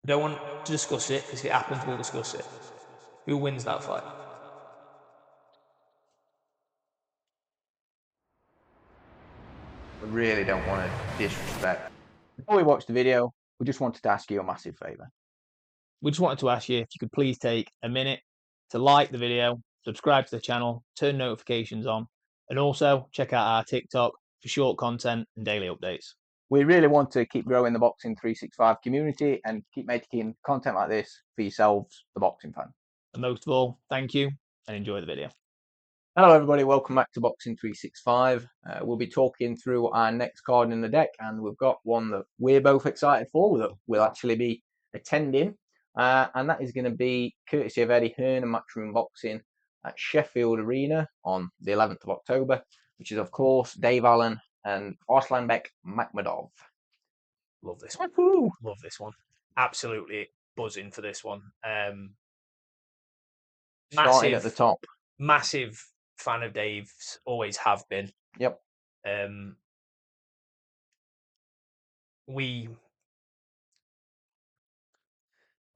don't want to discuss it, because if it happens, we'll discuss it. Who wins that fight? I really don't want to disrespect. Before we watch the video, we just wanted to ask you a massive favour. We just wanted to ask you if you could please take a minute to like the video, subscribe to the channel, turn notifications on, and also check out our TikTok for short content and daily updates. We really want to keep growing the Boxing 365 community and keep making content like this for yourselves, the boxing fan. And most of all, thank you and enjoy the video. Hello everybody, welcome back to Boxing 365. We'll be talking through our next card in the deck, and we've got one that we're both excited for that we'll actually be attending, and that is going to be courtesy of Eddie Hearn and Matchroom Boxing at Sheffield Arena on the 11th of October, which is of course Dave Allen and Sulaimaan Makhmudov. Love this one. Woo-hoo. Love this one. Absolutely buzzing for this one. Starting at the top. Massive fan of Dave's, always have been. Yep.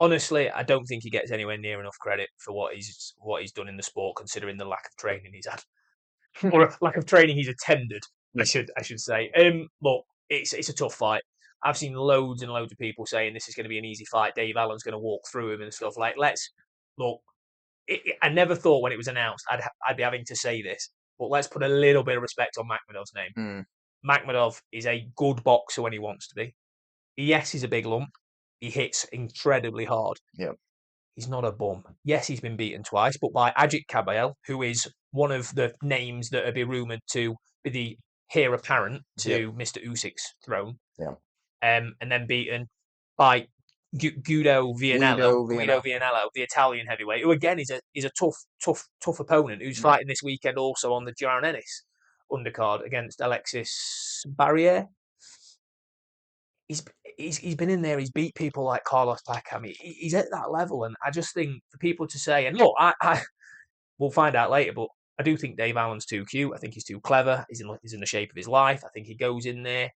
Honestly, I don't think he gets anywhere near enough credit for what he's done in the sport, considering the lack of training he's had, or lack of training he's attended. I should say. Look, it's a tough fight. I've seen loads and loads of people saying this is going to be an easy fight. Dave Allen's going to walk through him and stuff. Like, let's look. I never thought when it was announced I'd be having to say this, but let's put a little bit of respect on Makhmudov's name. Makhmudov is a good boxer when he wants to be. Yes, he's a big lump. He hits incredibly hard. Yep. He's not a bum. Yes, he's been beaten twice, but by Ajit Kabayel, who is one of the names that are be rumoured to be the heir apparent to Mr. Usyk's throne. Yeah. And then beaten by Guido Vianello, the Italian heavyweight, who again is a tough opponent, who's fighting this weekend also on the Jaron Ennis undercard against Alexis Barriere. He's been in there. He's beat people like Carlos Pacam. He's at that level, and I just think for people to say, and look, we'll find out later, but I do think Dave Allen's too cute. I think he's too clever. He's in the shape of his life. I think he goes in there,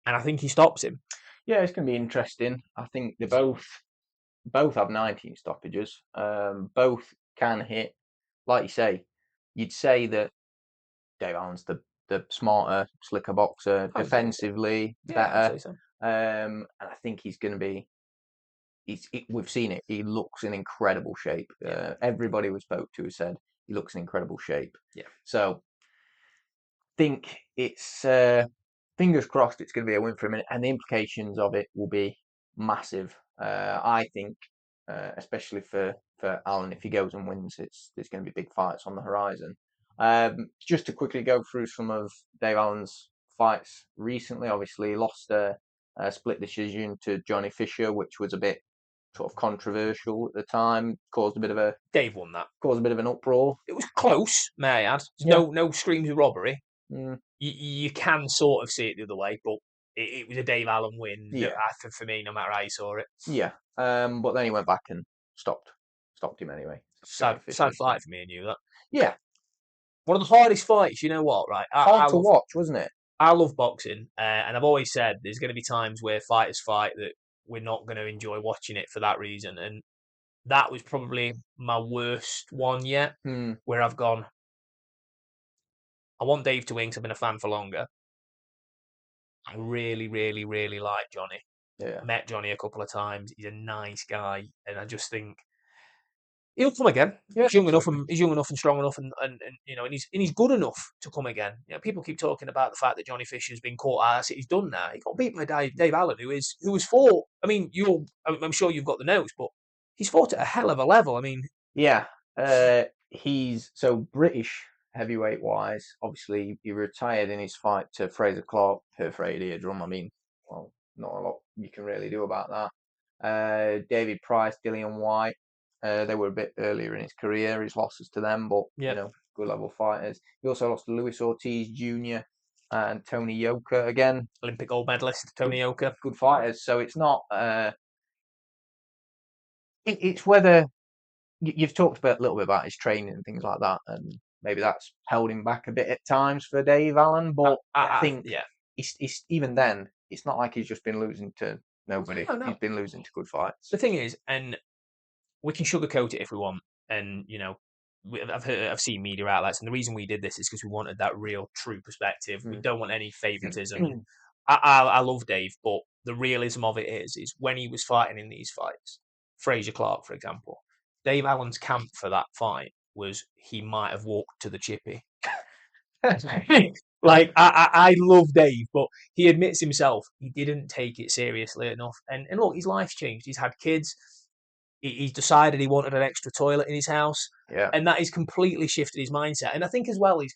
and I think he stops him. Yeah, it's going to be interesting. I think they both have 19 stoppages. Both can hit. Like you say, you'd say that Dave Allen's the smarter, slicker boxer, defensively better. So. And I think he's going to be. We've seen it. He looks in incredible shape. Everybody we spoke to said he looks in incredible shape. Yeah. So, think it's. Fingers crossed it's going to be a win for him, and the implications of it will be massive. I think, especially for Allen, if he goes and wins, there's going to be big fights on the horizon. Just to quickly go through some of Dave Allen's fights recently, obviously he lost a split decision to Johnny Fisher, which was a bit sort of controversial at the time, caused a bit of a... Dave won that. Caused a bit of an uproar. It was close, may I add. No screams of robbery. You can sort of see it the other way, but it was a Dave Allen win for me, no matter how you saw it. Yeah, but then he went back and stopped him anyway. Sad fight for me and you, that. Yeah. One of the hardest fights, you know what, right? Hard to watch, wasn't it? I love boxing, and I've always said there's going to be times where fighters fight that we're not going to enjoy watching it for that reason, and that was probably my worst one yet, where I've gone, I want Dave to win because I've been a fan for longer. I really, really, really like Johnny. Yeah. Met Johnny a couple of times. He's a nice guy, and I just think he'll come again. Yeah, he's young enough and strong enough, and you know, and he's good enough to come again. You know, people keep talking about the fact that Johnny Fisher's been caught. He's done now. He got beat by Dave Allen, who was fought. I mean, I'm sure you've got the notes, but he's fought at a hell of a level. I mean, yeah, he's so British heavyweight wise. Obviously, he retired in his fight to Fraser Clark, perforated eardrum. I mean, well, not a lot you can really do about that. David Price, Dillian White. They were a bit earlier in his career, his losses to them, but you know, good level fighters. He also lost to Luis Ortiz Jr. and Tony Yoka again. Olympic gold medalist, Tony Yoka. Good fighters. So it's not... it's whether... You've talked a little bit about his training and things like that, and maybe that's held him back a bit at times for Dave Allen, but I think he's even then, it's not like he's just been losing to Nobody. No. He's been losing to good fights. The thing is, and we can sugarcoat it if we want, and I've seen media outlets, and the reason we did this is because we wanted that real, true perspective. We don't want any favoritism. I love Dave, but the realism of it is when he was fighting in these fights, Fraser Clark, for example, Dave Allen's camp for that fight was he might have walked to the chippy. Like I love Dave, but he admits himself he didn't take it seriously enough. And look, his life's changed. He's had kids. He's decided he wanted an extra toilet in his house, and that has completely shifted his mindset. And I think as well he's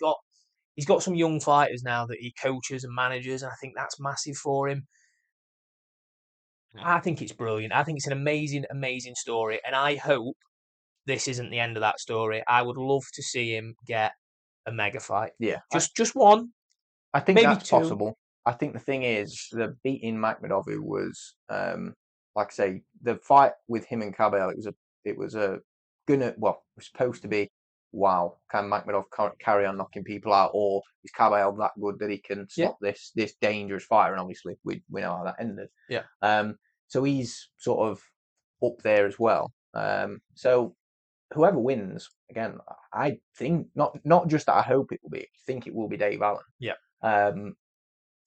got some young fighters now that he coaches and manages, and I think that's massive for him. I think it's brilliant. I think it's an amazing, amazing story, and I hope this isn't the end of that story. I would love to see him get a mega fight. Yeah, just one. I think maybe that's two. possible. I think the thing is, the beating Makhmudov, who was, like I say, the fight with him and Cabell, it was supposed to be, wow, can Makhmudov carry on knocking people out, or is Cabell that good that he can stop this dangerous fighter? And obviously, we know how that ended. Yeah. So he's sort of up there as well. So whoever wins, again, I think not just that I hope it will be, I think it will be Dave Allen. Yeah.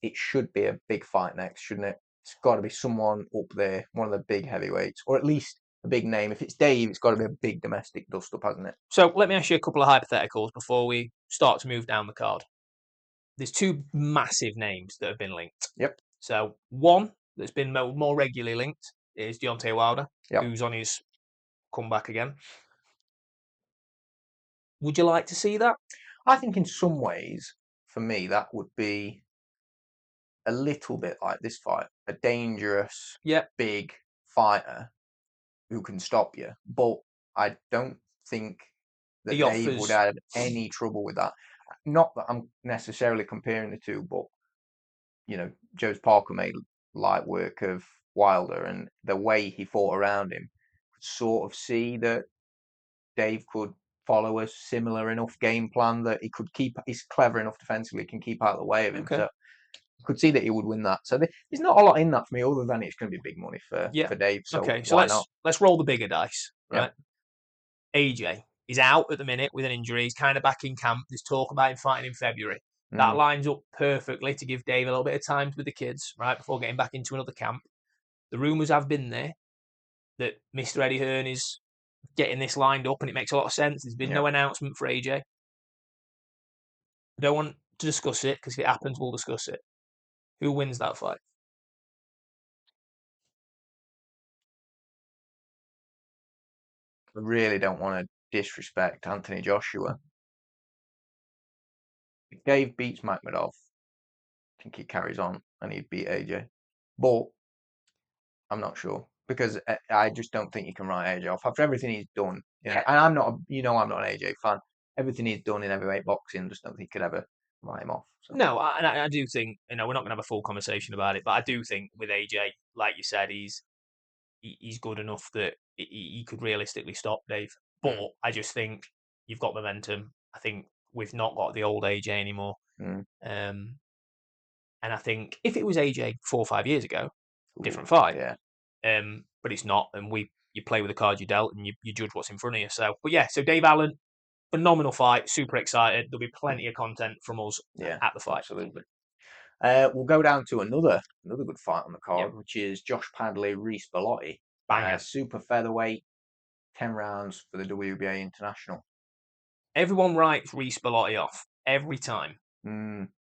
It should be a big fight next, shouldn't it? It's got to be someone up there, one of the big heavyweights, or at least a big name. If it's Dave, it's got to be a big domestic dust-up, hasn't it? So let me ask you a couple of hypotheticals before we start to move down the card. There's two massive names that have been linked. Yep. So one that's been more regularly linked is Deontay Wilder, who's on his comeback again. Would you like to see that? I think in some ways, for me, that would be a little bit like this fight. A dangerous, big fighter who can stop you. But I don't think that Dave would have any trouble with that. Not that I'm necessarily comparing the two, but, Joe's Parker made light work of Wilder, and the way he fought around him, could sort of see that Dave could follow a similar enough game plan that he's clever enough defensively, can keep out of the way of him. Okay. So I could see that he would win that. So there's not a lot in that for me, other than it's going to be big money for Dave. So okay, so let's roll the bigger dice, right? AJ is out at the minute with an injury. He's kind of back in camp. There's talk about him fighting in February. That lines up perfectly to give Dave a little bit of time with the kids, right, before getting back into another camp. The rumours have been there that Mr. Eddie Hearn is getting this lined up, and it makes a lot of sense. There's been no announcement for AJ. I don't want to discuss it, because if it happens, we'll discuss it. Who wins that fight? I really don't want to disrespect Anthony Joshua. If Dave beats Makhmudov, I think he carries on and he'd beat AJ. But I'm not sure, because I just don't think you can write AJ off after everything he's done. And I'm not an AJ fan. Everything he's done in heavyweight boxing, I just don't think he could ever write him off. So. No, I do think, we're not going to have a full conversation about it, but I do think with AJ, like you said, he's good enough that he could realistically stop Dave. But I just think you've got momentum. I think we've not got the old AJ anymore. And I think if it was AJ 4 or 5 years ago, different fight. Yeah. But it's not, and you play with the cards you dealt, and you judge what's in front of you. So Dave Allen, phenomenal fight, super excited. There'll be plenty of content from us at the fight. Absolutely. We'll go down to another good fight on the card, which is Josh Padley vs Bellotti. Super featherweight, 10 rounds for the WBA International. Everyone writes Reece Bellotti off every time.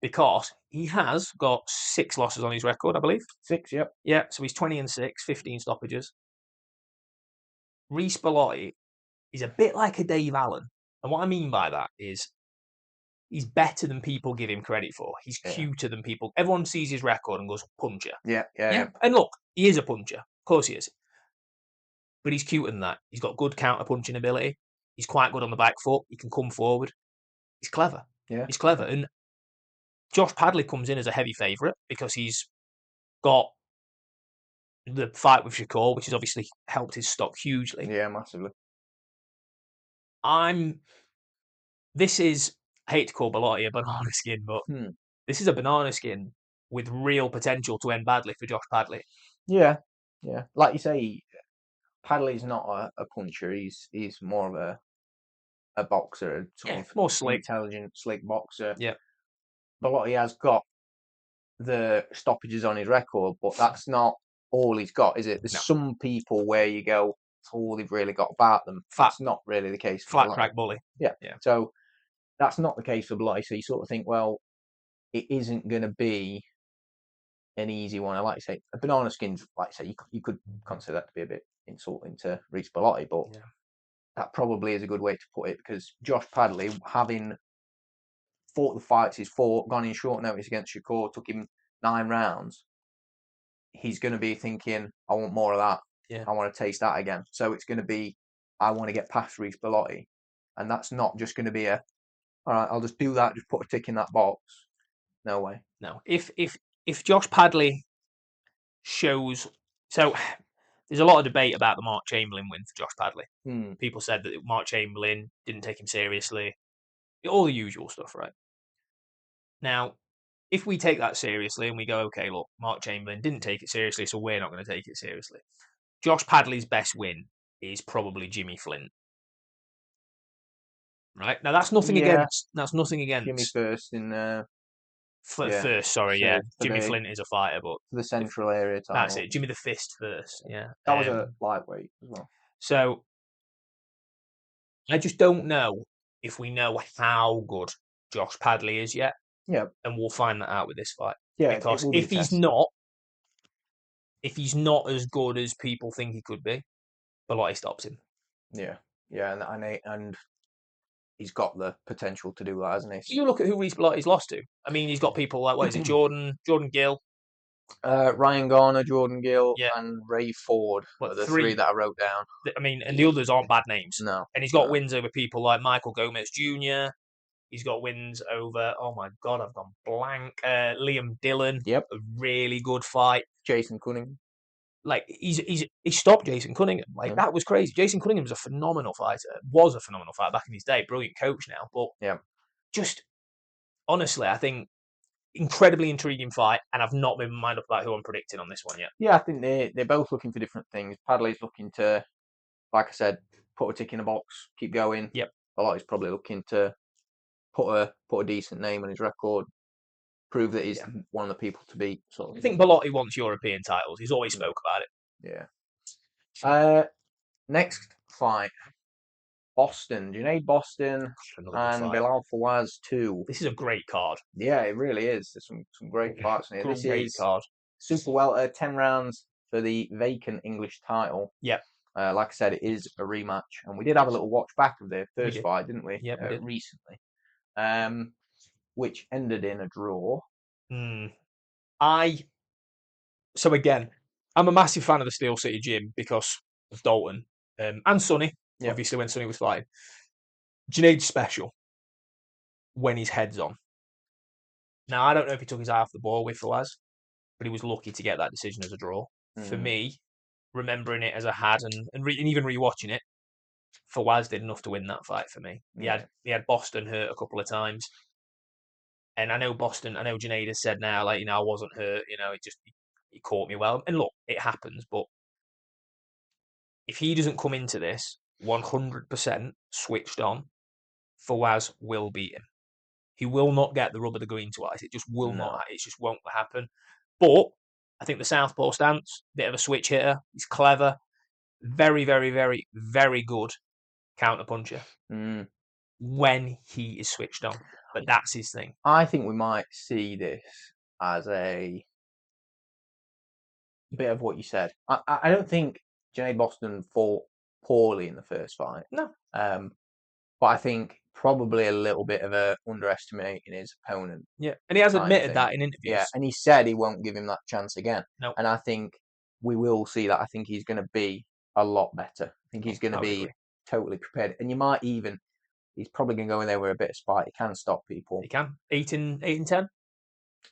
Because he has got 6 losses on his record, I believe. 6, yep. Yeah, so he's 20-6, 15 stoppages. Reece Bellotti is a bit like a Dave Allen. And what I mean by that is he's better than people give him credit for. He's cuter than people. Everyone sees his record and goes, puncher. Yeah. And look, he is a puncher. Of course he is. But he's cuter than that. He's got good counter-punching ability. He's quite good on the back foot. He can come forward. He's clever. Yeah. He's clever. And Josh Padley comes in as a heavy favourite because he's got the fight with Shakur, which has obviously helped his stock hugely. Yeah, massively. This is, I hate to call Bellotti a banana skin, but this is a banana skin with real potential to end badly for Josh Padley. Yeah, yeah. Like you say, Padley's not a puncher. He's more of a boxer, a sort of more slick, intelligent, slick boxer. Yeah. Bellotti has got the stoppages on his record, but that's not all he's got, is it? There's some people where you go, that's all they've really got about them. That's not really the case for flat Bellotti. crack bully. Yeah. So that's not the case for Bellotti. So you sort of think, well, it isn't going to be an easy one. I like to say a banana skin's, like I say, you could consider that to be a bit insulting to Reece Bellotti, but that probably is a good way to put it, because Josh Padley, having fought the fights he's fought, gone in short notice against Shakur, took him 9 rounds, he's going to be thinking, I want more of that. Yeah. I want to taste that again. So it's going to be, I want to get past Reece Bellotti. And that's not just going to be all right, I'll just do that, just put a tick in that box. No way. No. If Josh Padley shows... So there's a lot of debate about the Mark Chamberlain win for Josh Padley. People said that Mark Chamberlain didn't take him seriously. All the usual stuff, right? Now, if we take that seriously and we go, okay, look, Mark Chamberlain didn't take it seriously, so we're not going to take it seriously. Josh Padley's best win is probably Jimmy Flint. Right? Now, that's nothing against... That's nothing against... Jimmy first in... First, sorry, so yeah. Jimmy Flint is a fighter, but... For the Central Area title. That's it. Jimmy the Fist first, yeah. That was a lightweight as well. So, I just don't know if we know how good Josh Padley is yet. Yeah. And we'll find that out with this fight. Yeah, because if he's not as good as people think he could be, Bellotti stops him. Yeah, yeah, and he's got the potential to do that, hasn't he? You look at who Reece Bellotti's lost to. I mean, he's got people like, what is it, Jordan Gill, Ryan Garner, Jordan Gill, and Ray Ford. What, the three that I wrote down. I mean, and the others aren't bad names. No. And he's got wins over people like Michael Gomez Jr. He's got wins over, oh my God, I've gone blank. Liam Dillon. Yep. A really good fight. Jason Cunningham. Like, he stopped Jason Cunningham. Like, that was crazy. Jason Cunningham was a phenomenal fighter. Was a phenomenal fighter back in his day. Brilliant coach now. But just, honestly, I think incredibly intriguing fight, and I've not made my mind up about who I'm predicting on this one yet. Yeah, I think they're both looking for different things. Padley's looking to, like I said, put a tick in a box, keep going. Yep. Bellotti's probably looking to put a decent name on his record, prove that he's one of the people to beat. I think Bellotti wants European titles. He's always spoke about it. Yeah. Next fight. Bostan, Junaid Bostan and Bilal Fawaz 2. This is a great card. Yeah, it really is. There's some great fights in here. This is card. Super welter, 10 rounds for the vacant English title. Yep. Like I said, it is a rematch, and we did have a little watch back of the first fight, didn't we? Yeah, recently. Which ended in a draw. So again, I'm a massive fan of the Steel City Gym because of Dalton and Sonny. Obviously, when Sonny was fighting, Junaid's special when his head's on. Now, I don't know if he took his eye off the ball with Fawaz, but he was lucky to get that decision as a draw. For me, remembering it as a had and even rewatching it, Fawaz did enough to win that fight for me. He had Bostan hurt a couple of times. And I know Junaid has said now, like, I wasn't hurt, he caught me well. And look, it happens, but if he doesn't come into this 100% switched on, Fawaz will beat him. He will not get the rub of the green twice. It just will not. It just won't happen. But I think the southpaw stance, bit of a switch hitter. He's clever. Very, very, very, very good counter puncher when he is switched on. But that's his thing. I think we might see this as a bit of what you said. I don't think Junaid Bostan fought poorly in the first fight. No. But I think probably a little bit of a underestimating his opponent. Yeah, and he has admitted that in interviews. Yeah, and he said he won't give him that chance again. No. And I think we will see that. I think he's going to be a lot better. I think he's going to be totally prepared. And you might even, he's probably going to go in there with a bit of spite. He can stop people. He can. 8 in 10?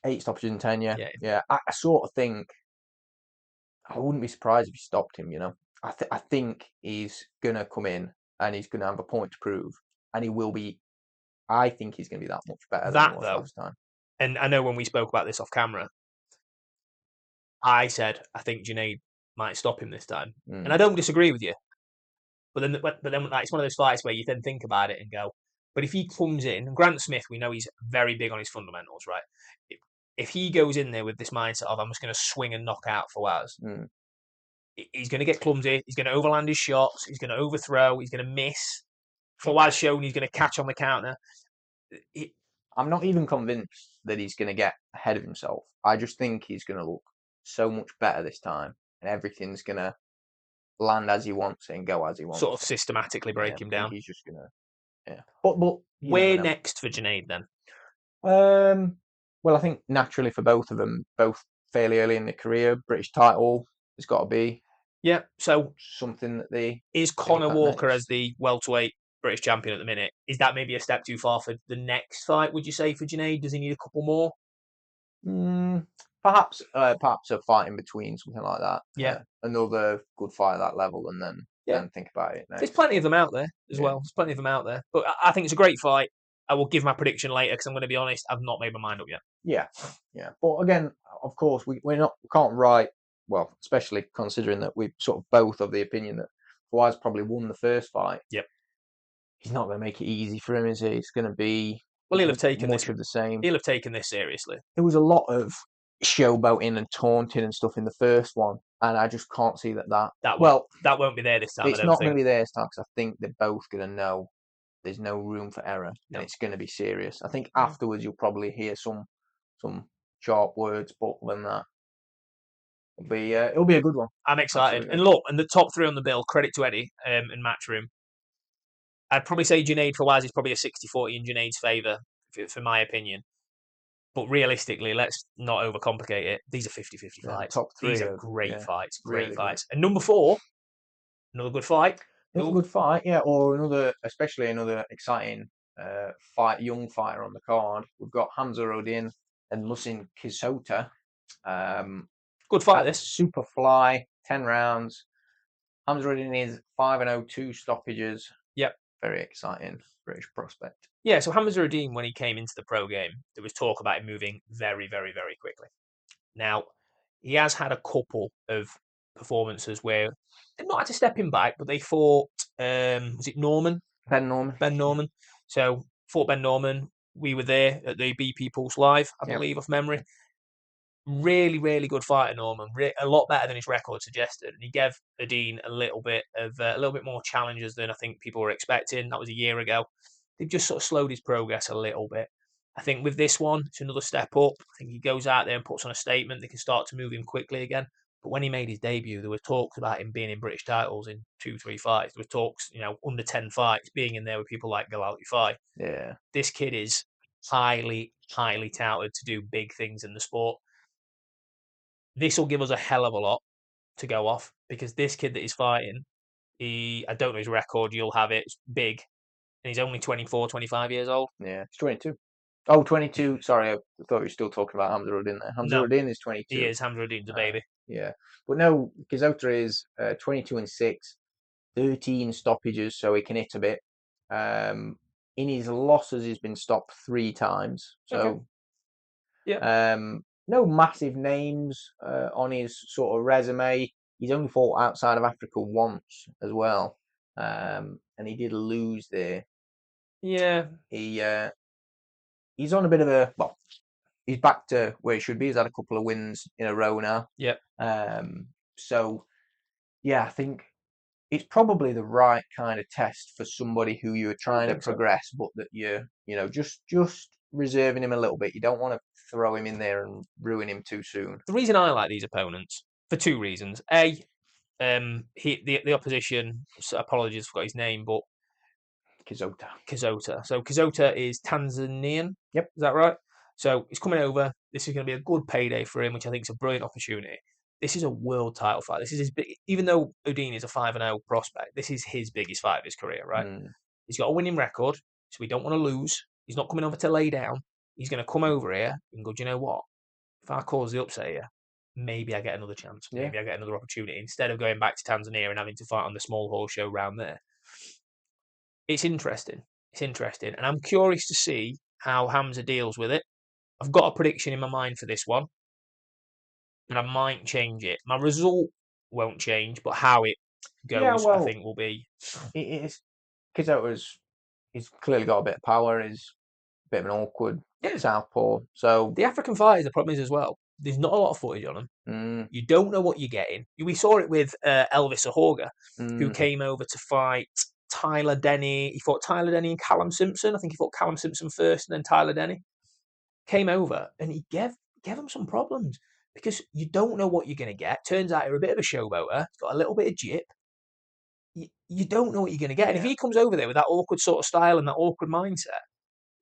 8 stoppages in 10, yeah. I sort of think, I wouldn't be surprised if he stopped him, I think he's going to come in and he's going to have a point to prove. And he will be, I think he's going to be that much better than he was last time. And I know when we spoke about this off camera, I said I think Junaid might stop him this time, and Mm. I don't disagree with you. But then like, it's one of those fights where you then think about it and go, but if he comes in, and Grant Smith, we know he's very big on his fundamentals, right? If he goes in there with this mindset of I'm just going to swing and knock out Fawaz, he's going to get clumsy. He's going to overland his shots. He's going to overthrow. He's going to miss. Fawaz shown he's going to catch on the counter. I'm not even convinced that he's going to get ahead of himself. I just think he's going to look so much better this time, and everything's going to land as he wants it and go as he wants. Sort of systematically break him down. He's just going to, yeah. But where next for Junaid then? Well, I think naturally for both of them, both fairly early in their career, British title has got to be. Yeah. So something that they is Conor Walker next. As the welterweight British champion at the minute. Is that maybe a step too far for the next fight? Would you say for Junaid? Does he need a couple more? Perhaps a fight in between, something like that. Yeah, another good fight at that level, and then think about it next. There's plenty of them out there as well. There's plenty of them out there, but I think it's a great fight. I will give my prediction later because I'm going to be honest, I've not made my mind up yet. Yeah. But again, of course, we can't write well, especially considering that we sort of both of the opinion that Fawaz probably won the first fight. Yep. He's not going to make it easy for him, is he? It's going to be he'll have taken much of the same. He'll have taken this seriously. There was a lot of showboating and taunting and stuff in the first one, and I just can't see that won't be there this time. It's not going to be there this time because I think they're both going to know there's no room for error, and it's going to be serious. I think afterwards you'll probably hear some sharp words, but other than that, it'll be a good one. I'm excited. Absolutely. And look, and the top three on the bill, credit to Eddie and Matchroom. I'd probably say Junaid Fawaz is probably a 60-40 in Junaid's favour, for my opinion. But realistically, let's not overcomplicate it. These are 50-50 fights. Top three. These are great fights. Great fights. Good. And number 4, another good fight. Another good fight, yeah. Or especially another exciting young fighter on the card. We've got Hamza Uddin and Sulaimaan Kizota. Good fight, this. Superfly, 10 rounds. Hamza Uddin is 5-0, 2 stoppages. Yep. Very exciting British prospect. Yeah, so Hamza Uddin, when he came into the pro game, there was talk about him moving very, very, very quickly. Now, he has had a couple of performances where they've not had to step him back, but they fought, was it Norman? Ben Norman. Ben Norman. So, fought Ben Norman. We were there at the BP Pulse Live, I believe, off memory. Really, really good fighter, Norman. A lot better than his record suggested. And he gave Uddin a little bit more challenges than I think people were expecting. That was a year ago. They've just sort of slowed his progress a little bit. I think with this one, it's another step up. I think he goes out there and puts on a statement. They can start to move him quickly again. But when he made his debut, there were talks about him being in British titles in 2-3 fights. There were talks, under 10 fights, being in there with people like Galal Ufai. Yeah. This kid is highly, highly touted to do big things in the sport. This will give us a hell of a lot to go off because this kid that he's fighting, I don't know his record, you'll have it, it's big. And he's only 24, 25 years old. Yeah, he's 22. Oh, 22. Sorry, I thought you were still talking about Hamza Uddin there. Hamza Uddin is 22. He is. Hamza Uddin's a baby. Yeah. But no, Kizota is 22-6, 13 stoppages, so he can hit a bit. In his losses, he's been stopped 3 times. So, no massive names on his sort of resume. He's only fought outside of Africa once as well. And he did lose there. Yeah. He's on a bit of a he's back to where he should be. He's had a couple of wins in a row now. Yep. So yeah, I think it's probably the right kind of test for somebody who you're trying to progress, but that you're just reserving him a little bit. You don't want to throw him in there and ruin him too soon. The reason I like these opponents for 2 reasons. A, the opposition. Apologies, I forgot his name, but Kizota. So Kizota is Tanzanian. Yep, is that right? So he's coming over. This is going to be a good payday for him, which I think is a brilliant opportunity. This is a world title fight. This is his big. Even though Uddin is a 5-0 prospect, this is his biggest fight of his career, right? He's got a winning record, so we don't want to lose. He's not coming over to lay down. He's going to come over here and go, do you know what? If I cause the upset here, maybe I get another chance. Yeah. Maybe I get another opportunity instead of going back to Tanzania and having to fight on the small horse show round there. It's interesting. And I'm curious to see how Hamza deals with it. I've got a prediction in my mind for this one. but I might change it. My result won't change, but how it goes, Yeah, I well, think, will be. it is Kizota's. He's clearly got a bit of power. He's a bit of an awkward southpaw. So the African fighters, the problem is as well, there's not a lot of footage on them. You don't know what you're getting. We saw it with Elvis Ahoga, who came over to fight Tyler Denny. He fought Tyler Denny and Callum Simpson. I think he fought Callum Simpson first and then Tyler Denny. Came over and he gave him some problems because you don't know what you're going to get. Turns out you're a bit of a showboater. He's got a little bit of jip. You don't know what you're going to get. And if he comes over there with that awkward sort of style and that awkward mindset,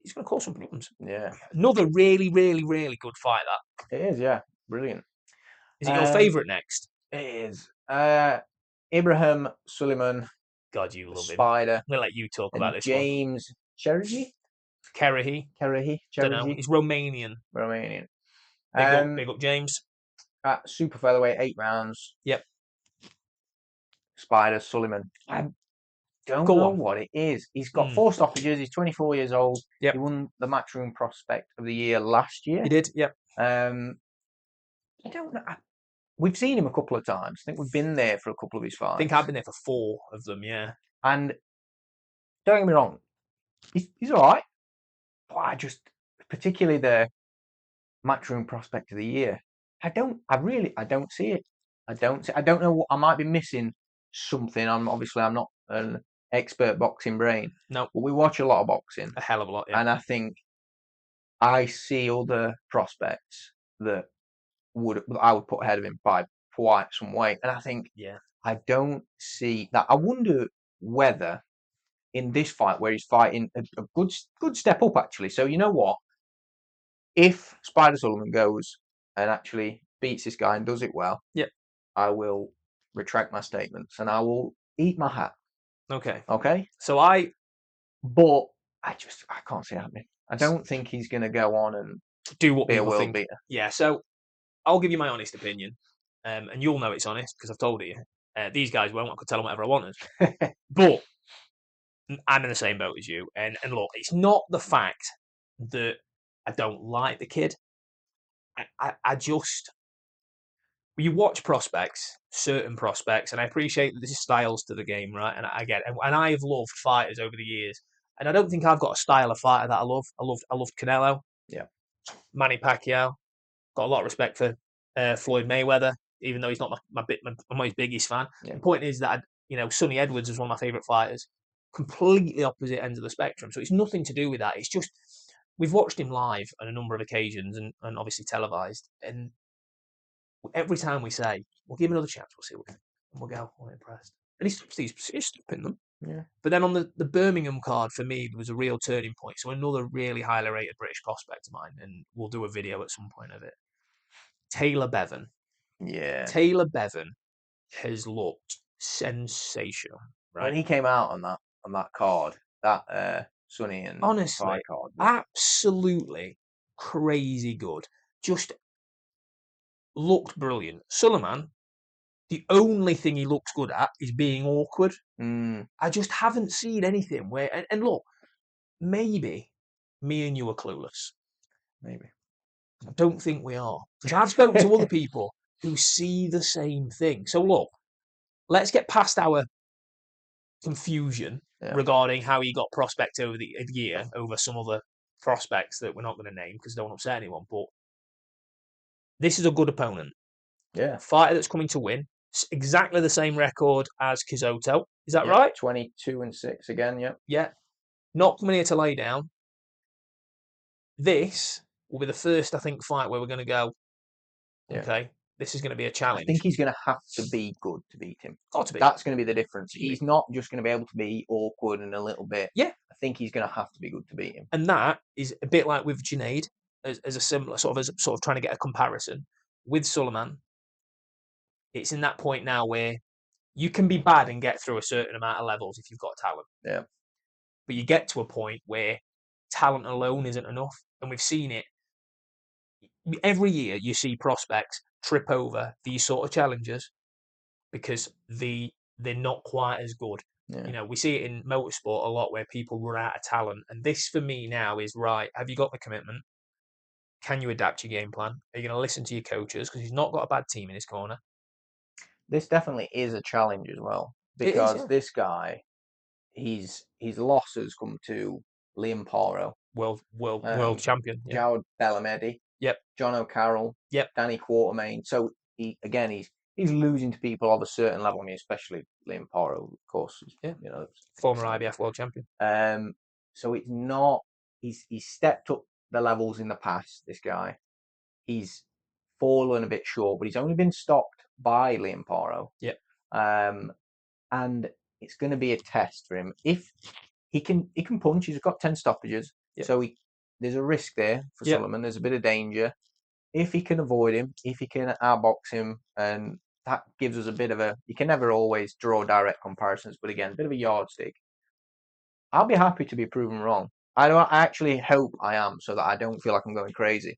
he's going to cause some problems. Yeah. Another really, really, really good fight, that. It is, yeah. Brilliant. Is it your favourite next? It is. Ibrahim Sulaimaan. God, you love Spider. him. I'm going to let you talk about this James Chereji? Chereji. Don't know. He's Romanian. Big up James. At super featherweight, 8 rounds. Yep. Spider Sulaimaan. I don't know what it is. He's got 4 stoppages. He's 24 years old. Yep. He won the Matchroom Prospect of the Year last year. He did, yep. I don't know. We've seen him a couple of times. I think we've been there for a couple of his fights. I think I've been there for 4 of them, yeah. And don't get me wrong, he's all right. But I just, particularly the Matchroom Prospect of the Year, I don't see it. I don't know what I might be missing something. I'm not an expert boxing brain. No. But we watch a lot of boxing. A hell of a lot, yeah. And I think I see other prospects that I would put ahead of him by quite some way. And I think I don't see that. I wonder whether in this fight where he's fighting a good step up actually. So you know what? If Spider Sulaimaan goes and actually beats this guy and does it well, I will retract my statements and I will eat my hat. Okay. So I can't see it happening. I don't think he's going to go on and do what be a world think. beater. Yeah. So I'll give you my honest opinion, and you'll know it's honest because I've told you. These guys won't. I could tell them whatever I wanted. But I'm in the same boat as you. And look, it's not the fact that I don't like the kid. I just, you watch prospects, certain prospects, and I appreciate that this is styles to the game, right? And I get it. And I've loved fighters over the years. And I don't think I've got a style of fighter that I love. I loved Canelo. Yeah. Manny Pacquiao. Got a lot of respect for Floyd Mayweather, even though he's not my his biggest fan. Yeah. The point is that Sonny Edwards is one of my favourite fighters. Completely opposite ends of the spectrum. So it's nothing to do with that. It's just we've watched him live on a number of occasions and obviously televised. And every time we say, we'll give him another chance, we'll see what, and we'll go, I'm impressed. And he's stopping them. Yeah. But then on the Birmingham card, for me, there was a real turning point. So another really highly rated British prospect of mine, and we'll do a video at some point of it. Taylor Bevan. Yeah. Taylor Bevan has looked sensational. Right? When he came out on that card, that Sonny and honestly, card, absolutely crazy good. Just looked brilliant. Sulaimaan, the only thing he looks good at is being awkward. I just haven't seen anything where. And look, maybe me and you are clueless. Maybe. I don't think we are. Because I've spoken to other people who see the same thing. So look, let's get past our confusion regarding how he got prospect over the year over some other prospects that we're not going to name because they don't upset anyone. But this is a good opponent. Yeah. Fighter that's coming to win. Exactly the same record as Kizota. Is that right? 22-6 again, yeah. Yeah. Not coming here to lay down. This will be the first, I think, fight where we're going to go, okay, this is going to be a challenge. I think he's going to have to be good to beat him. Got to be. That's going to be the difference. He's not just going to be able to be awkward and a little bit. Yeah. I think he's going to have to be good to beat him. And that is a bit like with Junaid, as a similar sort of trying to get a comparison. With Sulaimaan, it's in that point now where you can be bad and get through a certain amount of levels if you've got talent. Yeah. But you get to a point where talent alone isn't enough. And we've seen it. Every year you see prospects trip over these sort of challenges because they're not quite as good. Yeah. We see it in motorsport a lot where people run out of talent. And this for me now is, right, have you got the commitment? Can you adapt your game plan? Are you going to listen to your coaches? Because he's not got a bad team in his corner. This definitely is a challenge as well, It is, because yeah. this guy, his losses come to Liam Poro, World champion. Yeah. Jowd Bellamedi, Yep. John O'Carroll, Yep. Danny Quartermain. So he's losing to people of a certain level. I mean, especially Liam Poro, of course. Yeah. You know, Former IBF world champion. So it's not. He's stepped up the levels in the past. This guy, he's fallen a bit short, but he's only been stopped by Liam Poro. Yep. And it's going to be a test for him. If he can punch. He's got 10 stoppages, Yep. so there's a risk there for Yep. Sulaimaan. There's a bit of danger. If he can avoid him, if he can outbox him, and that gives us a bit of a. You can never always draw direct comparisons, but again, a bit of a yardstick. I'll be happy to be proven wrong. I actually hope I am, so that I don't feel like I'm going crazy.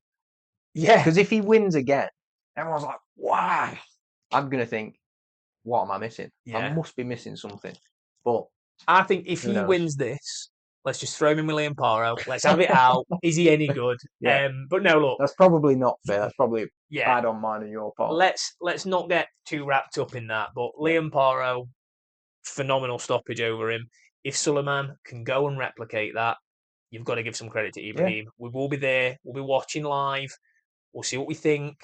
Yeah. Because if he wins again, everyone's like, wow. I'm going to think, what am I missing? Yeah. I must be missing something. But I think if he wins this, let's just throw him in with Liam Poro. Let's have it out. Is he any good? Yeah. But no, look. That's probably not fair. That's probably bad on mine and your part. Let's not get too wrapped up in that. But Liam Poro, phenomenal stoppage over him. If Sulaimaan can go and replicate that, you've got to give some credit to Ibrahim. Yeah. We will be there. We'll be watching live. We'll see what we think.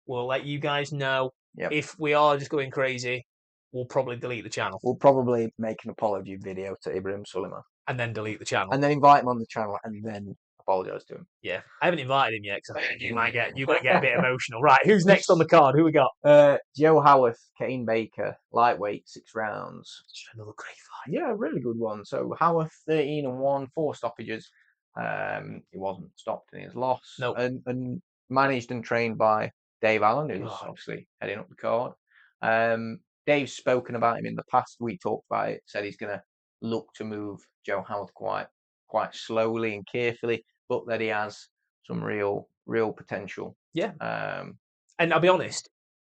We'll let you guys know. Yep. If we are just going crazy, we'll probably delete the channel. We'll probably make an apology video to Ibrahim Sulaimaan. And then delete the channel. And then invite him on the channel and then apologise to him. Yeah. I haven't invited him yet because you might get a bit emotional. Right, who's next on the card? Who we got? Joe Howarth, Hayden Baker, lightweight, 6 rounds. Another great fight. Yeah, really good one. So Howarth, 13-1, 4 stoppages. He wasn't stopped in his loss. Nope. And managed and trained by Dave Allen, who's obviously heading up the card. Dave's spoken about him in the past. We talked about it. Said he's going to look to move Joe Howarth quite slowly and carefully, but that he has some real potential. Yeah. And I'll be honest,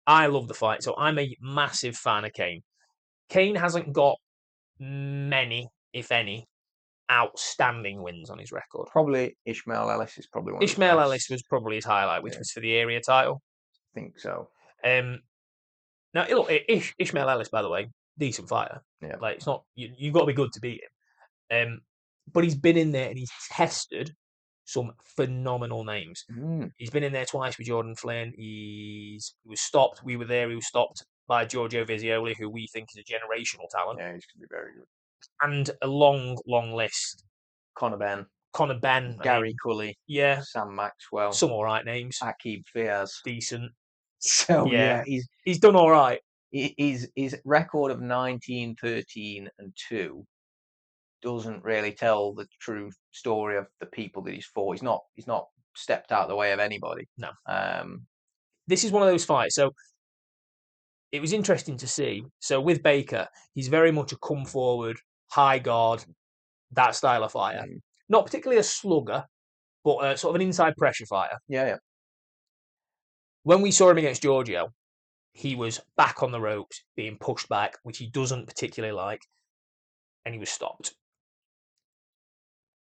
I love the fight. So I'm a massive fan of Kane. Kane hasn't got many, if any, outstanding wins on his record. Probably Ishmael Ellis is probably one. Ishmael Ellis was probably his highlight, which was for the area title. I think so. Now, look, Ishmael Ellis, by the way, decent fighter. Yeah. Like, it's not you've got to be good to beat him. But he's been in there and he's tested some phenomenal names. He's been in there twice with Jordan Flynn. He was stopped. We were there. He was stopped by Giorgio Vizioli, who we think is a generational talent. Yeah, he's going to be very good. And a long list. Conor Ben, Gary Cully, Sam Maxwell, some all right names. Aqib Fiyaz, decent. So yeah, he's done all right. His record of 19, 13, and 2 doesn't really tell the true story of the people that he's fought. He's not stepped out of the way of anybody. No. This is one of those fights. So it was interesting to see. So with Baker, he's very much a come forward, high guard, that style of fighter. Not particularly a slugger, but sort of an inside pressure fighter. Yeah. When we saw him against Giorgio, he was back on the ropes, being pushed back, which he doesn't particularly like, and he was stopped.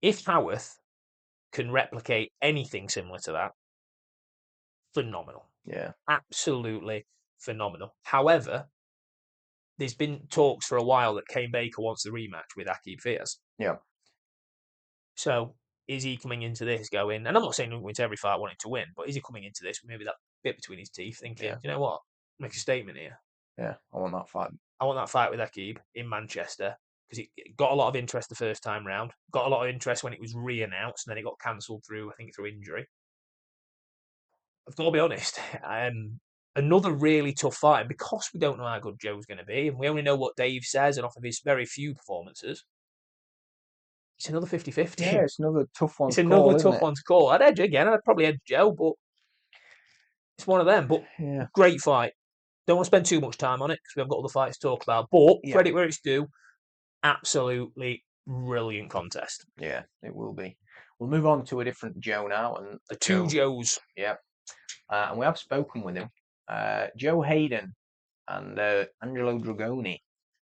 If Howarth can replicate anything similar to that, phenomenal. Yeah. Absolutely phenomenal. However, there's been talks for a while that Kane Baker wants the rematch with Aqib Fiyaz. Yeah. So is he coming into this going, and I'm not saying he'll win every fight wanting to win, but is he coming into this with maybe that bit between his teeth thinking, you know what, make a statement here. Yeah, I want that fight. I want that fight with Aqib in Manchester because it got a lot of interest the first time round. Got a lot of interest when it was re-announced, and then it got cancelled through injury. I've got to be honest. Another really tough fight because we don't know how good Joe's going to be, and we only know what Dave says and off of his very few performances. It's another 50-50. Yeah, it's another tough one. It's another tough one to call. I'd edge again. I'd probably edge Joe, but it's one of them. But great fight. Don't want to spend too much time on it because we haven't got other fights to talk about. But credit where it's due. Absolutely brilliant contest. Yeah, it will be. We'll move on to a different Joe now, and the two Joes. Yeah, and we have spoken with him. Joe Hayden and Angelo Dragoni,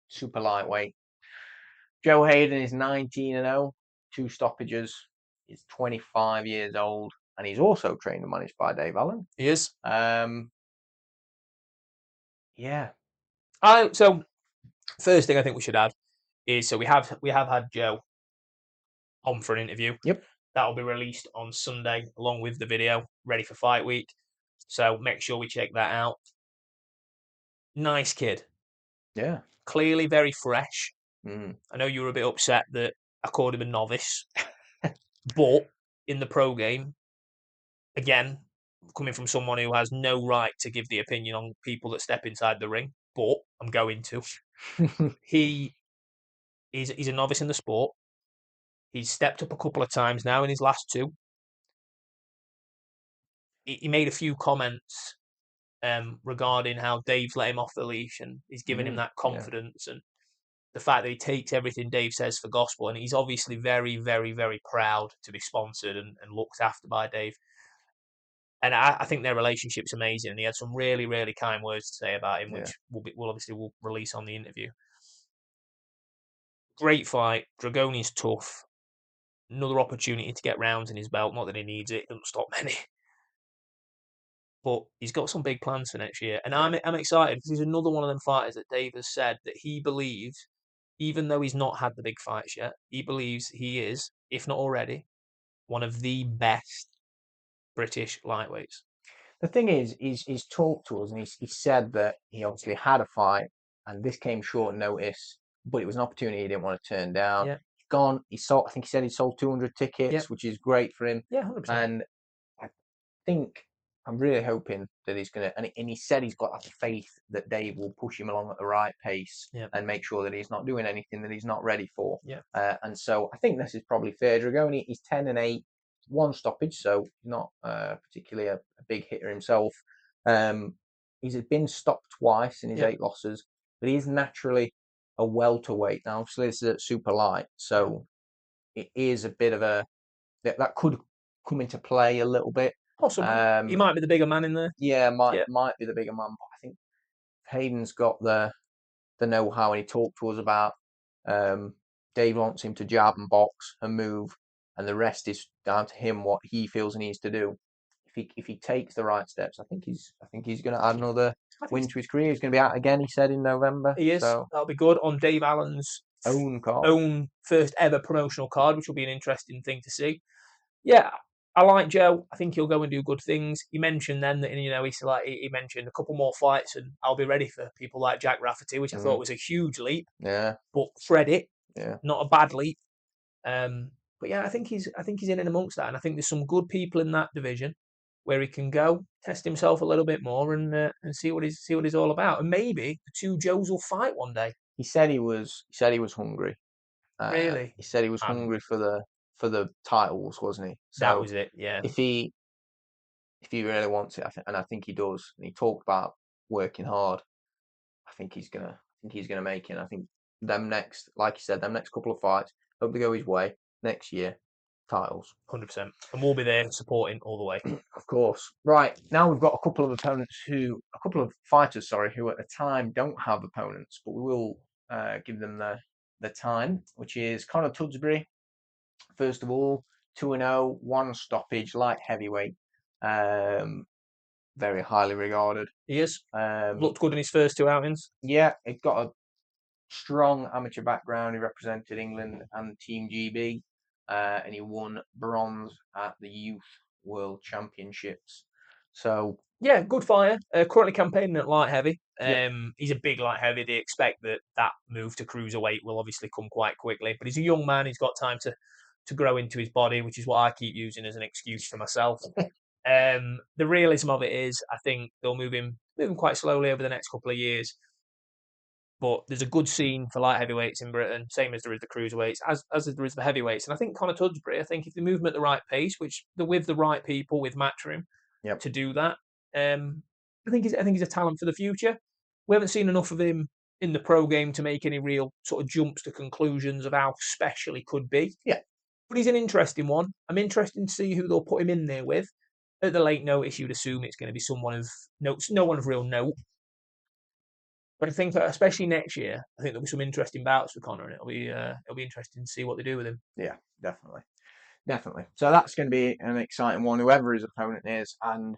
super lightweight. Joe Hayden is 19-0, 2 stoppages. He's 25 years old. and he's also trained and managed by Dave Allen. He is. Yeah. So first thing I think we should add is we have had Joe on for an interview. Yep. That'll be released on Sunday along with the video, ready for fight week. So make sure we check that out. Nice kid. Yeah. Clearly very fresh. Mm. I know you were a bit upset that I called him a novice, but in the pro game, again, coming from someone who has no right to give the opinion on people that step inside the ring, but I'm going to. He's a novice in the sport. He's stepped up a couple of times now in his last two. He made a few comments regarding how Dave's let him off the leash and he's given him that confidence and the fact that he takes everything Dave says for gospel. And he's obviously very, very, very proud to be sponsored and looked after by Dave. And I think their relationship's amazing. And he had some really, really kind words to say about him, which we'll obviously release on the interview. Great fight. Dragoni's tough. Another opportunity to get rounds in his belt. Not that he needs it. It doesn't stop many. But he's got some big plans for next year. And I'm excited because he's another one of them fighters that Dave has said that he believes, even though he's not had the big fights yet, he believes he is, if not already, one of the best British lightweights. The thing is, he's talked to us and he said that he obviously had a fight and this came short notice, but it was an opportunity he didn't want to turn down. Yeah. He's gone. I think he said he sold 200 tickets, which is great for him. Yeah, 100%. And I think I'm really hoping that he's going to, and he said he's got that faith that Dave will push him along at the right pace and make sure that he's not doing anything that he's not ready for. Yeah. And so I think this is probably fair. Dragoni, he's 10-8, one stoppage, so not particularly a big hitter himself. He's been stopped twice in his 8 losses, but he is naturally a welterweight. Now, obviously, this is at super light, so it is a bit of a that could come into play a little bit. Possibly. He might be the bigger man in there. Yeah, might be the bigger man, but I think Hayden's got the know-how, and he talked to us about Dave wants him to jab and box and move, and the rest is down to him what he feels he needs to do. If he takes the right steps, I think he's going to add another win to his career. He's going to be out again, he said, in November. He is. So that'll be good on Dave Allen's own first ever promotional card, which will be an interesting thing to see. Yeah, I like Joe. I think he'll go and do good things. He mentioned then that he mentioned a couple more fights and I'll be ready for people like Jack Rafferty, which I thought was a huge leap. Yeah. But credit. Yeah. Not a bad leap. But yeah, I think he's in and amongst that, and I think there's some good people in that division where he can go test himself a little bit more and see what he's all about. And maybe the two Joes will fight one day. He said he was hungry. Really? He said he was hungry for the titles, wasn't he? So that was it. Yeah. If he really wants it, and I think he does, and he talked about working hard, I think he's gonna make it. I think them next, like you said, them next couple of fights, hope they go his way next year. Titles. 100%. And we'll be there supporting all the way. Of course. Right, now we've got a couple of fighters, who at the time don't have opponents, but we will give them the time, which is Conor Tudsbury. First of all, 2-0, one stoppage, light heavyweight. Very highly regarded. He is. Looked good in his first 2 outings. Yeah, he's got a strong amateur background. He represented England and Team GB. And he won bronze at the Youth World Championships. So yeah, good fighter. Currently campaigning at light heavy. He's a big light heavy. They expect that move to cruiserweight will obviously come quite quickly. But he's a young man. He's got time to grow into his body, which is what I keep using as an excuse for myself. The realism of it is, I think they'll move him quite slowly over the next couple of years. But there's a good scene for light heavyweights in Britain, same as there is the cruiserweights, as there is the heavyweights. And I think Conor Tudsbury, if they move him at the right pace, which they're with the right people, with Matchroom, to do that, I think he's a talent for the future. We haven't seen enough of him in the pro game to make any real sort of jumps to conclusions of how special he could be. Yeah. But he's an interesting one. I'm interested to see who they'll put him in there with. At the late notice, you'd assume it's going to be someone of no one of real note. But I think that especially next year, I think there'll be some interesting bouts for Conor, and it'll be interesting to see what they do with him. Yeah, definitely. Definitely. So that's going to be an exciting one, whoever his opponent is, and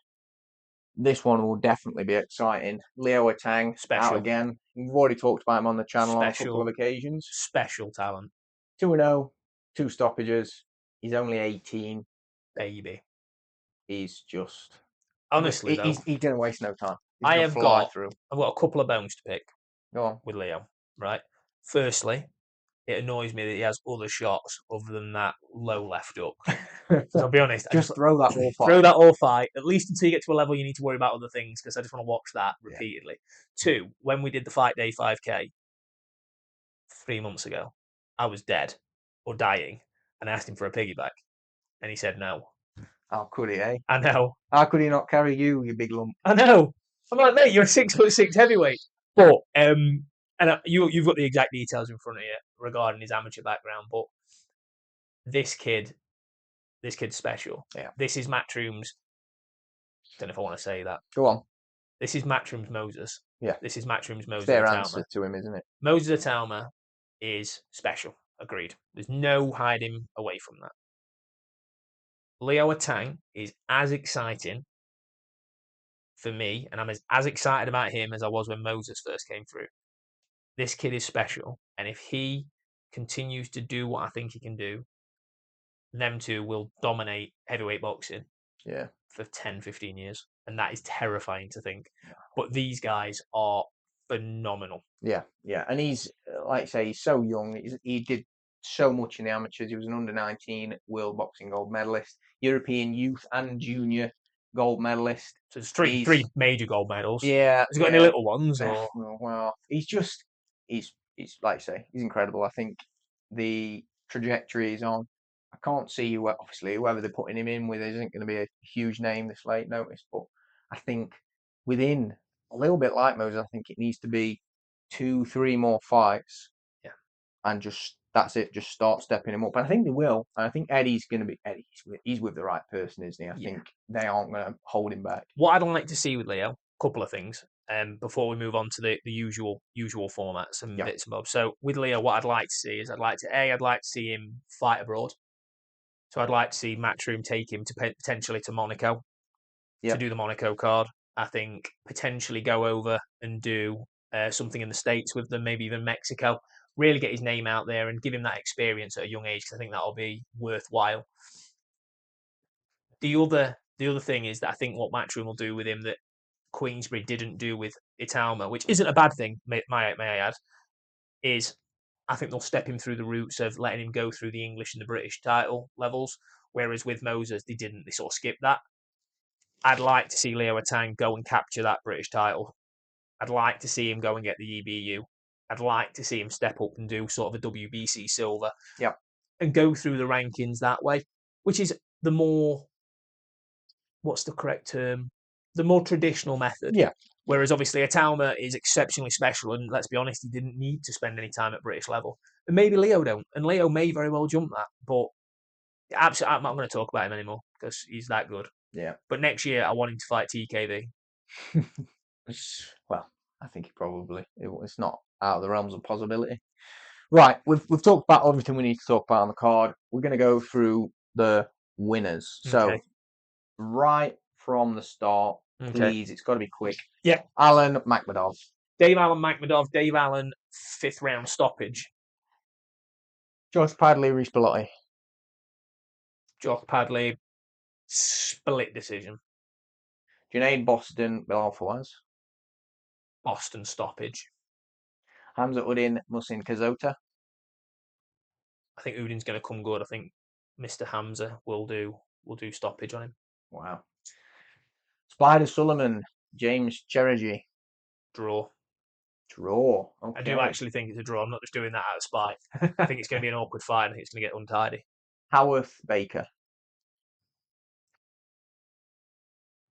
this one will definitely be exciting. Leo Etang out again. We've already talked about him on the channel on a couple of occasions. Special talent. 2-0, 2 stoppages. He's only 18. Baby. He's just... Honestly, though, he didn't waste no time. I've got a couple of bones to pick. Go on. With Leo, right? Firstly, it annoys me that he has other shots other than that low left hook. I'll be honest. Just throw that all fight. Throw that all fight. At least until you get to a level you need to worry about other things, because I just want to watch that repeatedly. Yeah. 2, when we did the Fight Day 5K 3 months ago, I was dead or dying, and I asked him for a piggyback, and he said no. How could he, eh? I know. How could he not carry you, you big lump? I know. I'm like, mate, you're a 6'6" heavyweight. But you've got the exact details in front of you regarding his amateur background. But this kid's special. Yeah. This is Matchroom's. Don't know if I want to say that. Go on. This is Matchroom's Moses. Yeah. This is Matchroom's Moses. Fair answer to him, isn't it? Moses Atauma is special. Agreed. There's no hiding away from that. Leo Etang is as exciting for me, and I'm as excited about him as I was when Moses first came through. This kid is special, and if he continues to do what I think he can do, them two will dominate heavyweight boxing for 10, 15 years, and that is terrifying to think. But these guys are phenomenal. Yeah, and he's, like I say, he's so young. He did so much in the amateurs. He was an under-19 world boxing gold medalist, European youth and junior gold medalist. So it's three major gold medals. Yeah. Has he got any little ones? Or? Well, he's like I say, he's incredible. I think the trajectory is on. I can't see obviously whoever they're putting him in with isn't going to be a huge name this late notice, but I think within a little bit like Moses, I think it needs to be 2-3 more fights. Yeah. And that's it. Just start stepping him up. And I think they will. And I think Eddie's going to be He's with the right person, isn't he? I think they aren't going to hold him back. What I'd like to see with Leo, a couple of things. Before we move on to the usual formats and bits and bobs. So with Leo, what I'd like to see is I'd like to see him fight abroad. So I'd like to see Matchroom take him to potentially to Monaco to do the Monaco card. I think potentially go over and do something in the States with them, maybe even Mexico. Really get his name out there and give him that experience at a young age, because I think that'll be worthwhile. The other thing is that I think what Matchroom will do with him that Queensberry didn't do with Itauma, which isn't a bad thing, may I add, is I think they'll step him through the routes of letting him go through the English and the British title levels, whereas with Moses, they didn't. They sort of skipped that. I'd like to see Leo Etang go and capture that British title. I'd like to see him go and get the EBU. I'd like to see him step up and do sort of a WBC silver. Yeah. And go through the rankings that way, which is the more, what's the correct term? The more traditional method. Yeah. Whereas obviously Itauma is exceptionally special, and let's be honest, he didn't need to spend any time at British level. And maybe Leo don't. And Leo may very well jump that, but absolutely, I'm not going to talk about him anymore because he's that good. Yeah. But next year, I want him to fight TKV. Well, I think it's not out of the realms of possibility. Right, we've talked about everything we need to talk about on the card. We're going to go through the winners. So, right from the start, please, it's got to be quick. Yeah. Allen Makhmudov. Dave Allen, 5th round stoppage. Josh Padley vs Bellotti. Josh Padley, split decision. Junaid Bostan VS Fawaz. Boston stoppage. Hamza Uddin VS Kizota. I think Uddin's going to come good. I think Mr. Hamza will do stoppage on him. Wow. Spider Sulaimaan, James Chereji. Draw. Okay. I do actually think it's a draw. I'm not just doing that out of spite. I think it's going to be an awkward fight. I think it's going to get untidy. Howarth Baker.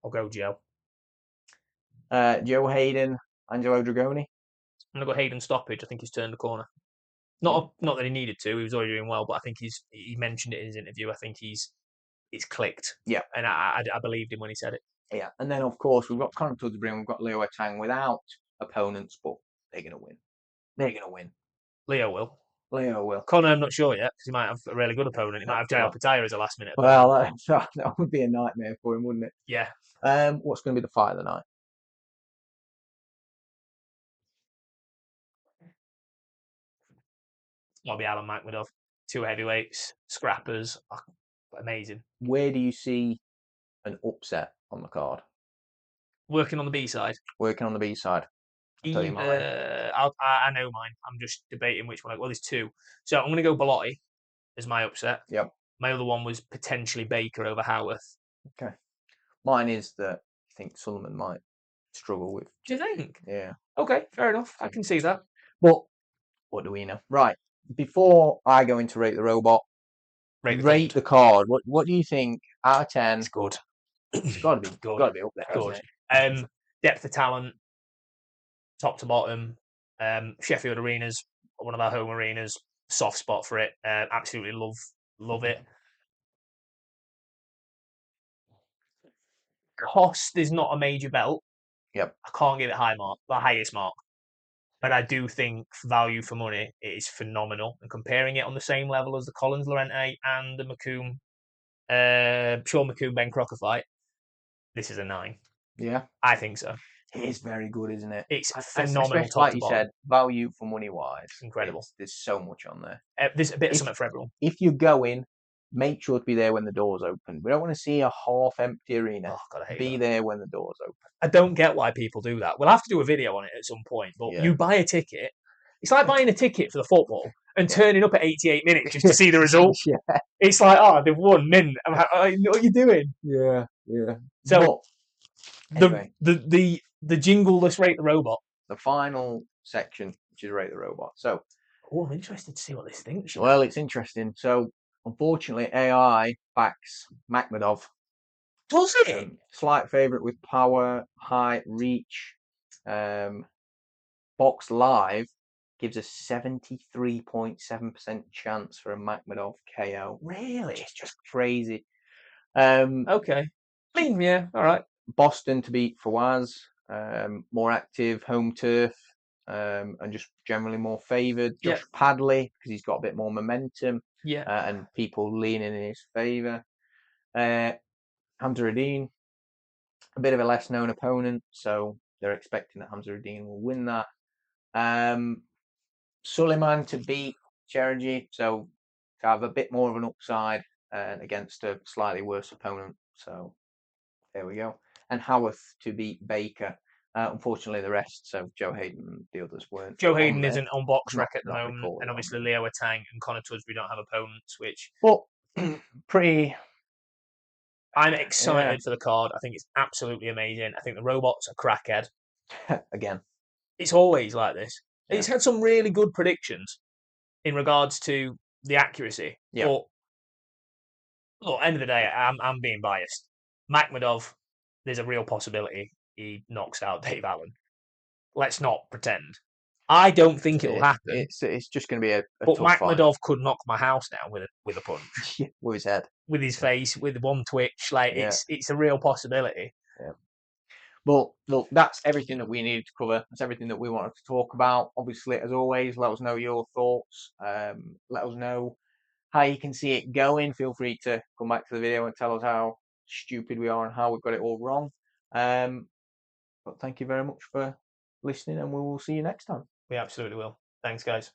I'll go Joe. Joe Hayden, Angelo Dragoni. I'm going to go Hayden stoppage. I think he's turned the corner. Not that he needed to. He was already doing well, but I think he mentioned it in his interview. I think it's clicked. Yeah. And I believed him when he said it. Yeah. And then, of course, we've got Conor Tudsbury and we've got Leo Etang without opponents, but they're going to win. They're going to win. Leo will. Leo will. Connor, I'm not sure yet, because he might have a really good opponent. He might have Jael Pataya as a last minute opponent. Well, that would be a nightmare for him, wouldn't it? Yeah. What's going to be the fight of the night? It'll be Alan Makhmudov. 2 heavyweights, scrappers. Oh, amazing. Where do you see an upset on the card? Working on the B side. Working on the B side. I know mine. I'm just debating which one. Well, there's 2. So I'm going to go Bellotti as my upset. Yep. My other one was potentially Baker over Howarth. Okay. Mine is that I think Sulaimaan might struggle with. Do you think? Yeah. Okay, fair enough. I can see that. But what do we know? Right. Before I go into Rate the Robot, rate the card. What do you think out of 10? It's good. It's got to be good. Got to be up there. Good. Depth of talent, top to bottom. Sheffield Arena's one of our home arenas. Soft spot for it. Absolutely love it. Cost is not a major belt. Yep. I can't give it the highest mark. But I do think value for money, it is phenomenal. And comparing it on the same level as the Collins Lorente and the Sean McComb Ben Crocker fight, this is a 9. Yeah. I think so. It is very good, isn't it? It's phenomenal. Especially like you said, value for money wise. Incredible. There's so much on there. There's a bit of something for everyone. If you go in, make sure to be there when the doors open. We don't want to see a half-empty arena. Oh, God, I hate be that. there when the doors open. I don't get why people do that. We'll have to do a video on it at some point. But you buy a ticket. It's like buying a ticket for the football and turning up at 88 minutes just to see the result. Yeah. It's like, oh, they've won, mint. What are you doing? Yeah. So anyway, the jingle-less Rate the Robot. The final section, which is Rate the Robot. So, I'm interested to see what this thinks. Well, it's interesting. So, unfortunately, AI backs Makhmudov. Does it? Slight favourite with power, height, reach. Box Live gives a 73.7% chance for a Makhmudov KO. Really? Which is just crazy. Okay. I mean, yeah, all right. Bostan to beat Fawaz. More active, home turf, and just generally more favoured. Josh Padley, because he's got a bit more momentum. Yeah. And people leaning in his favour. Hamza Uddin, a bit of a less known opponent, so they're expecting that Hamza Uddin will win that. Sulaimaan to beat Chereji, so to have a bit more of an upside against a slightly worse opponent. So there we go. And Howarth to beat Baker. Unfortunately, the rest, so Joe Hayden and the others weren't. Joe Hayden isn't on box rec at the moment, recorded, and obviously Leo Etang and Connor Tudsbury don't have opponents, which... But pretty... I'm excited for the card. I think it's absolutely amazing. I think the robot's a crackhead. Again. It's always like this. Yeah. It's had some really good predictions in regards to the accuracy. Yeah. But look, end of the day, I'm being biased. Makhmudov, there's a real possibility he knocks out Dave Allen. Let's not pretend. I don't think it'll happen. It's just going to be a but tough Makhmudov fight. Could knock my house down with a punch. With his head. With his face, with one twitch. It's a real possibility. Yeah. Well, look, that's everything that we needed to cover. That's everything that we wanted to talk about. Obviously, as always, let us know your thoughts. Let us know how you can see it going. Feel free to come back to the video and tell us how stupid we are and how we've got it all wrong. But thank you very much for listening, and we will see you next time. We absolutely will. Thanks, guys.